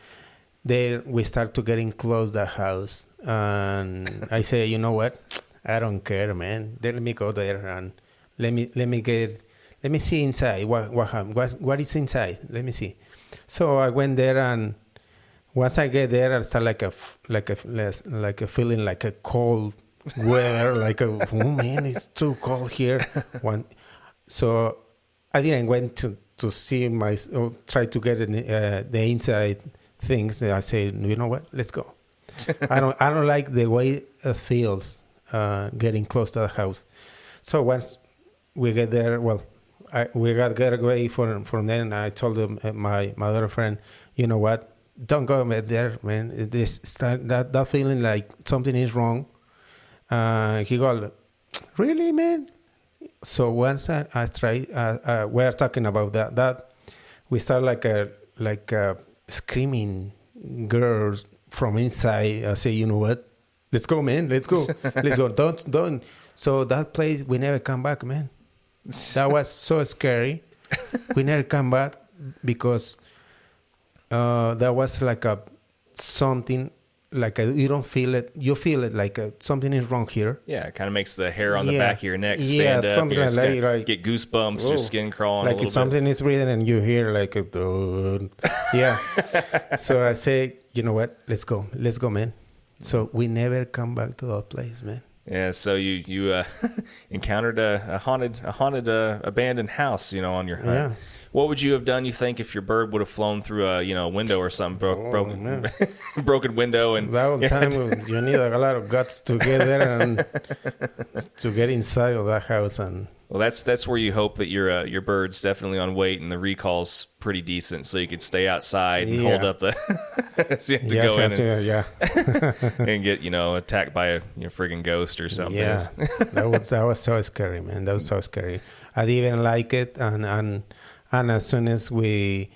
there we start to getting close to the house. And I say, you know what? I don't care, man. Let me go there and let me see inside what is inside. Let me see. So I went there, and once I get there, I start like a feeling like a cold weather, oh man, it's too cold here. So I didn't went to see try to get the inside things. I say, you know what? Let's go. I don't like the way it feels getting close to the house. So once we get there, we get away from there, and I told him, my other friend, you know what? Don't go there, man. That feeling like something is wrong. He goes, really, man? So once I try, we're talking about that we start like a screaming girls from inside. I say, you know what? Let's go, man. Let's go. Let's go. Don't. So that place, we never come back, man. That was so scary. We never come back because there was like something you don't feel it. You feel it like something is wrong here. Yeah, it kind of makes the hair on the back of your neck stand up. Something like get goosebumps, your skin crawling like a little something bit. is breathing and you hear like yeah. So I say, you know what? Let's go, man. So we never come back to that place, man. Yeah, so you encountered a haunted abandoned house, on your hunt. Yeah. What would you have done, you think, if your bird would have flown through a window or something, broken window? And that time you need a lot of guts to get there and to get inside of that house. And well, that's where you hope that your bird's definitely on weight and the recall's pretty decent, so you could stay outside and hold up the. So you have to go in and get attacked by a friggin' ghost or something. Yeah, that was so scary, man. That was so scary. I didn't like it, and as soon as we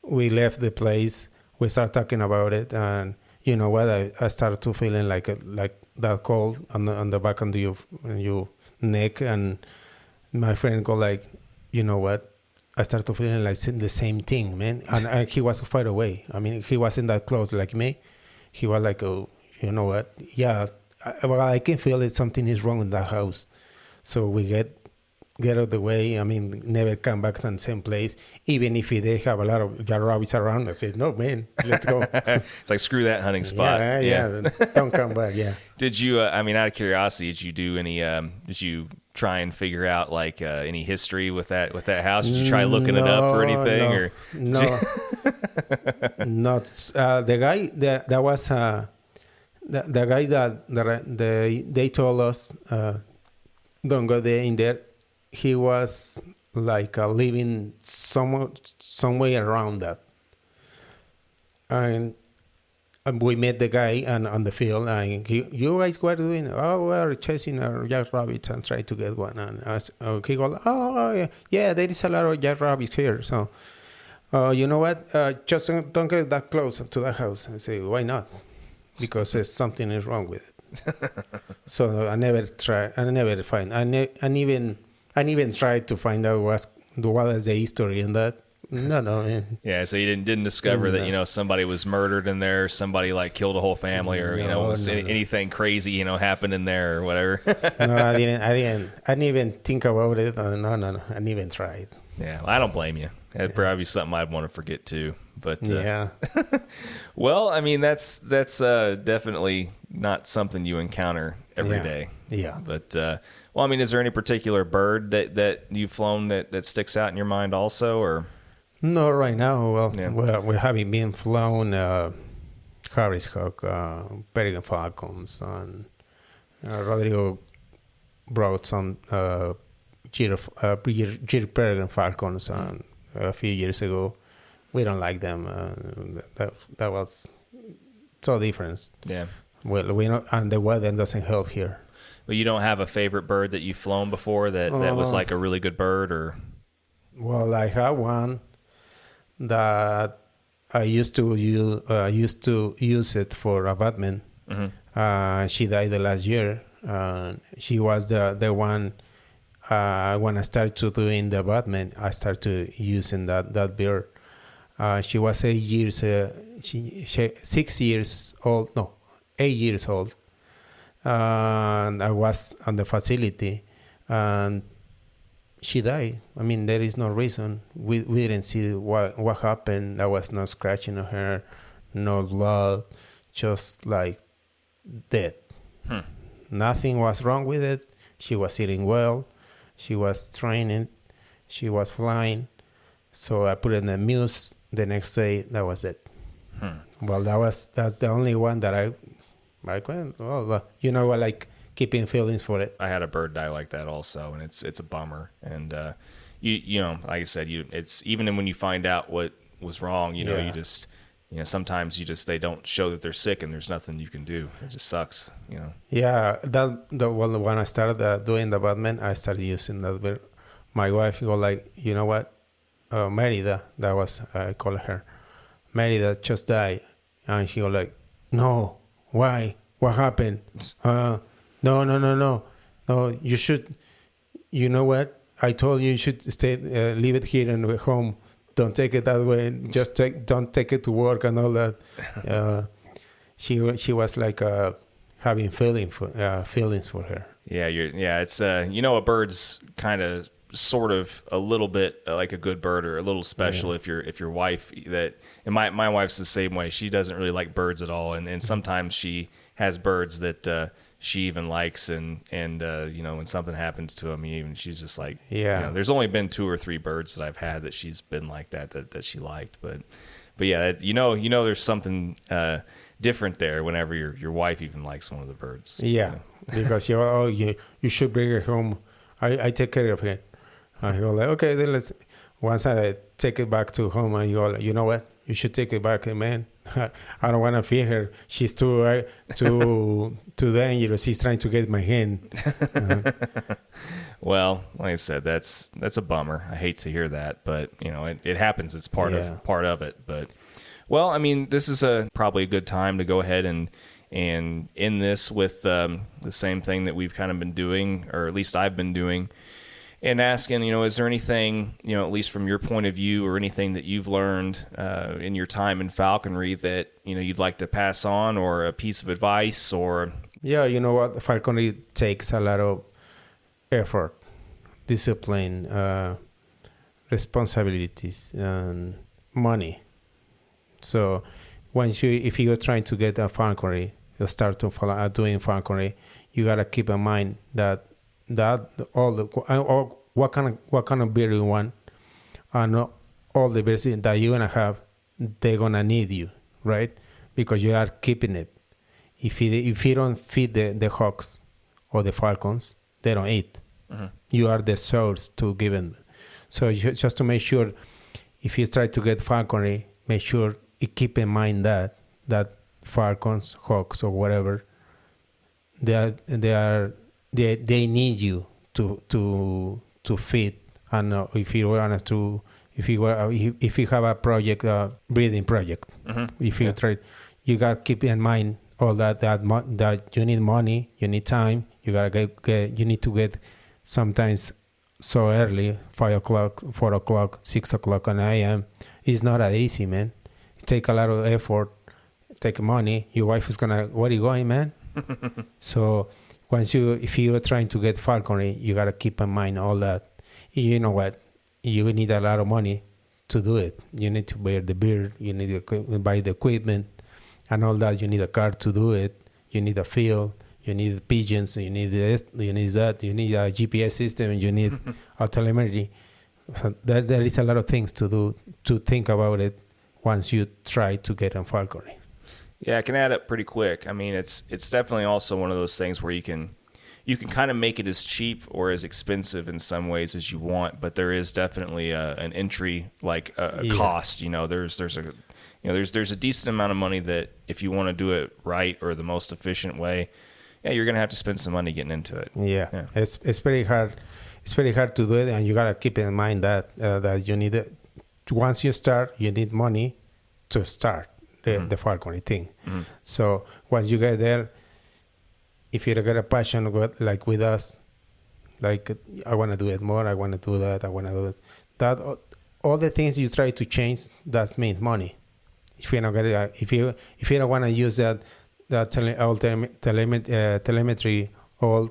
left the place, we started talking about it, and you know what? I started to feeling like that cold on the back of your neck, and my friend go like, you know what? I started feeling like the same thing, man. And he was far away. I mean, he wasn't that close like me. He was like, oh, you know what? Yeah, I can feel it. Something is wrong in that house. So we get out of the way. I mean, never come back to the same place. Even if they have a lot of jackrabbits around, I said, no, man, let's go. It's like, screw that hunting spot. Yeah. Don't come back, yeah. Did you, out of curiosity, did you do any, did you try and figure out any history with that house? Did you try looking it up or anything? No. Not the guy that was the guy that they told us don't go there in there. He was like living somewhere around that, and we met the guy on the field, and you guys were doing? Oh, we're chasing a jackrabbit and trying to get one. And he goes, oh yeah, there is a lot of jackrabbits here. So, you know what? Just don't get that close to the house. I say, why not? Because something is wrong with it. So I never try. I never find. I even tried to find out what is the history in that. No. Man. Yeah, so you didn't discover that somebody was murdered in there, somebody killed a whole family, or anything crazy happened in there or whatever. No, I didn't even think about it. No, I didn't even try it. Yeah, well, I don't blame you. That'd probably be something I'd want to forget too. But yeah. Well, I mean that's definitely not something you encounter every day. Yeah. But is there any particular bird that you've flown that sticks out in your mind also, or? No, right now. Well, we haven't been flown Harris Hawk, Peregrine Falcons, and Rodrigo brought some Giro Peregrine Falcons a few years ago. We don't like them. That was so different. Yeah. Well, we know, and the weather doesn't help here. Well, you don't have a favorite bird that you've flown before that was like a really good bird, or? Well, I have one that I used to use it for abatement. Mm-hmm. She died the last year. She was the one. When I started doing the abatement, I started using that bird. She was 8 years. 6 years old. No, 8 years old. And I was on the facility, and she died. I mean, there is no reason. We didn't see what happened. There was no scratching on her, no blood, just like dead. Nothing was wrong with it. She was eating well. She was training. She was flying. So I put it in the muse. The next day, that was it. Well, that's the only one that I went. Well, like keeping feelings for it. I had a bird die like that also, and it's a bummer. And you know, like I said, it's even when you find out what was wrong, you just sometimes they don't show that they're sick, and there's nothing you can do. It just sucks, Yeah, when I started doing the abatement, I started using that bird. My wife go like, you know what, Merida, that was I call her, Merida just died, and she go like, no, why? What happened? No, you should. You know what? I told you should stay, leave it here and home. Don't take it that way. Just don't take it to work and all that. She was like having feelings for her. Yeah, it's a bird's kind of sort of a little bit like a good bird or a little special if your wife that, and my wife's the same way. She doesn't really like birds at all, and sometimes she has birds that she even likes, and when something happens to them, even she's just like, there's only been 2 or 3 birds that I've had that she's been like that she liked, but yeah, there's something different there whenever your wife even likes one of the birds. Because you should bring her home. I take care of it. And he go like, okay, then let's. Once I take it back to home, and you go like, you know what, you should take it back, man. I don't want to feed her. She's too dangerous. She's trying to get my hand. Well, like I said, that's a bummer. I hate to hear that, but it happens. It's part of it. But well, I mean, this is probably a good time to go ahead and end this with the same thing that we've kind of been doing, or at least I've been doing. And asking, is there anything, at least from your point of view, or anything that you've learned in your time in falconry that, you'd like to pass on, or a piece of advice, or... Yeah, you know what? Falconry takes a lot of effort, discipline, responsibilities, and money. So if you're trying to get a falconry, you start doing falconry, you got to keep in mind that what kind of bird you want, and all the birds that you're gonna have, they're gonna need you, right? Because you are keeping it. If you don't feed the hawks or the falcons, they don't eat. Mm-hmm. You are the source to give them. So just to make sure, if you try to get falconry, make sure you keep in mind that falcons, hawks, or whatever, they need you to feed. And if you have a project, breeding project, if you try, you got to keep in mind all that you need money, you need time, you you need to get sometimes so early, 5 o'clock, 4 o'clock, 6 o'clock in a.m. It's not that easy, man. It takes a lot of effort, take money. Your wife is gonna, where are you going, man? So if you're trying to get falconry, you gotta keep in mind all that. You know what? You need a lot of money to do it. You need to buy the bird. You need to buy the equipment and all that. You need a car to do it. You need a field. You need pigeons. You need this. You need that. You need a GPS system. You need a telemetry. So there is a lot of things to do, to think about it once you try to get on falconry. Yeah, it can add up pretty quick. I mean, it's definitely also one of those things where you can kind of make it as cheap or as expensive in some ways as you want, but there is definitely an entry cost. There's a decent amount of money that if you want to do it right or the most efficient way, you're gonna have to spend some money getting into it. Yeah. It's very hard. It's very hard to do it, and you gotta keep in mind that you need it. Once you start, you need money to start the falconry thing. Mm-hmm. So once you get there, if you get a passion with us, like I want to do it more, I want to do that, I want to do it. That all the things you try to change, that means money. If you don't get it, if you don't want to use that telemetry all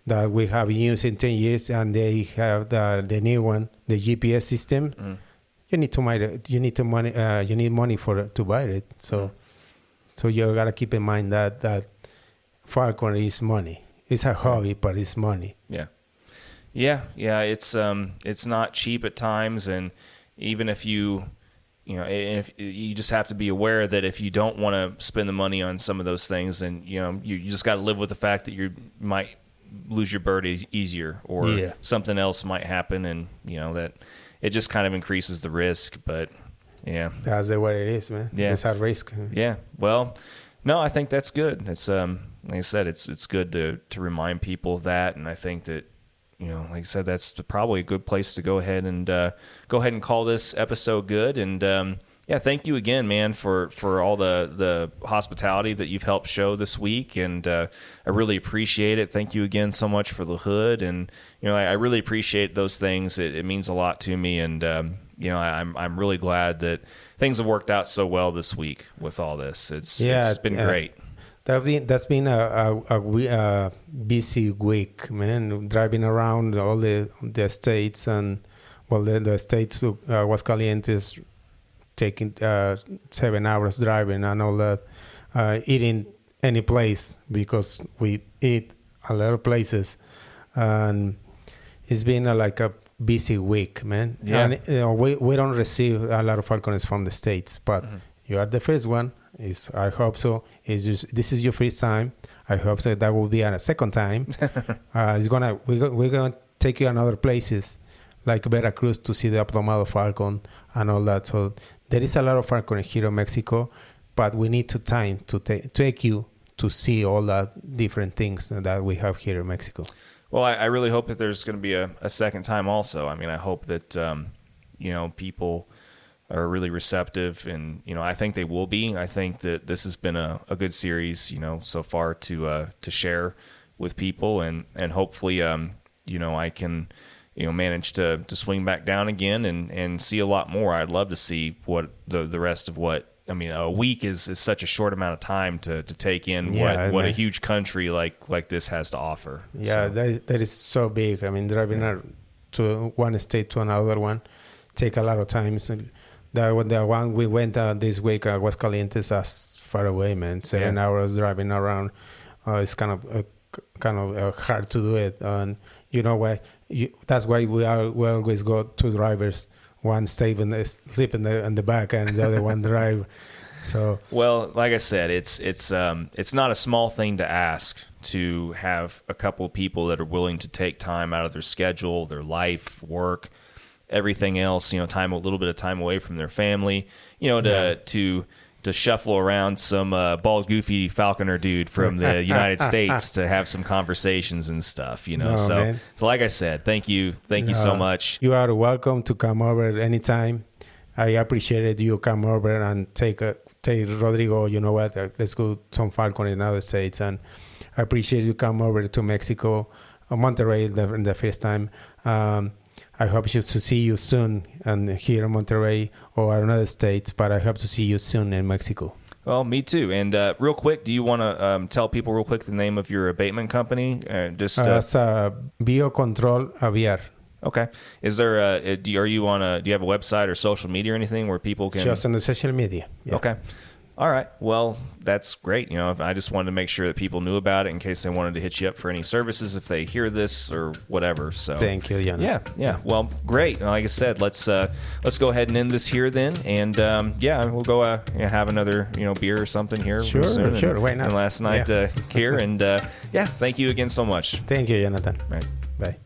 that we have used in 10 years, and they have the new one, the GPS system. Mm. You need to buy it. You need money to buy it. So you gotta keep in mind that falconry is money. It's a hobby, but it's money. Yeah. It's not cheap at times, and even if you just have to be aware that if you don't want to spend the money on some of those things, then you just got to live with the fact that you might lose your bird easier, or something else might happen, and that it just kind of increases the risk. But that's the way it is, man. It's a risk. Yeah. Well, no, I think that's good. It's like I said, it's good to remind people of that, and I think that like I said, that's probably a good place to go ahead and call this episode good. And thank you again, man, for all the hospitality that you've helped show this week, and I really appreciate it. Thank you again so much for the hood, and I really appreciate those things. It means a lot to me, and I'm really glad that things have worked out so well this week with all this. It's been great. That's been a busy week, man. Driving around all the states, and the states to Aguascalientes, taking 7 hours driving and all that. Eating any place, because we eat a lot of places, and it's been a busy week, man. Yeah. And we don't receive a lot of falconers from the states, but you are the first one. I hope so. This is your first time. I hope so. That will be a second time. We're gonna take you to other places like Veracruz to see the Aplomado falcon and all that. So there is a lot of falconry here in Mexico, but we need time to take you to see all that different things that we have here in Mexico. Well, I really hope that there's going to be a second time also. I mean, I hope that people are really receptive, and I think they will be. I think that this has been a good series, so far to share with people, and hopefully I can manage to swing back down again and see a lot more. I'd love to see what the rest of a week is such a short amount of time to take in what a huge country like this has to offer. Yeah, so. That is so big. I mean, driving to one state to another one take a lot of time. So the one we went this week, Aguascalientes, that's far away, man. 7 hours driving around. It's kind of hard to do it, and why? That's why we always go two drivers. One sleep in the back, and the other one drive. So well, like I said, it's not a small thing to ask to have a couple of people that are willing to take time out of their schedule, their life, work, everything else, a little bit of time away from their family, to shuffle around some bald, goofy falconer dude from the United States to have some conversations and stuff, So like I said, thank you so much. You are welcome to come over anytime. I appreciated you come over and take Rodrigo. You know what? Let's go some falcon in other states, and I appreciate you come over to Mexico, Monterrey, the first time. I hope to see you soon, and here in Monterrey or another states, but I hope to see you soon in Mexico. Well, me too. And real quick, do you want to tell people real quick the name of your abatement company? It's Biocontrol Aviar. Okay. Is there do you have a website or social media or anything where people can? Just on the social media. Yeah. Okay. All right. Well, that's great. You know, I just wanted to make sure that people knew about it in case they wanted to hit you up for any services if they hear this or whatever. So thank you, Jonathan. Yeah. Well, great. Like I said, let's go ahead and end this here then, and we'll go have another beer or something here. Sure. Why not? And last night here, and thank you again so much. Thank you, Jonathan. Right. Bye.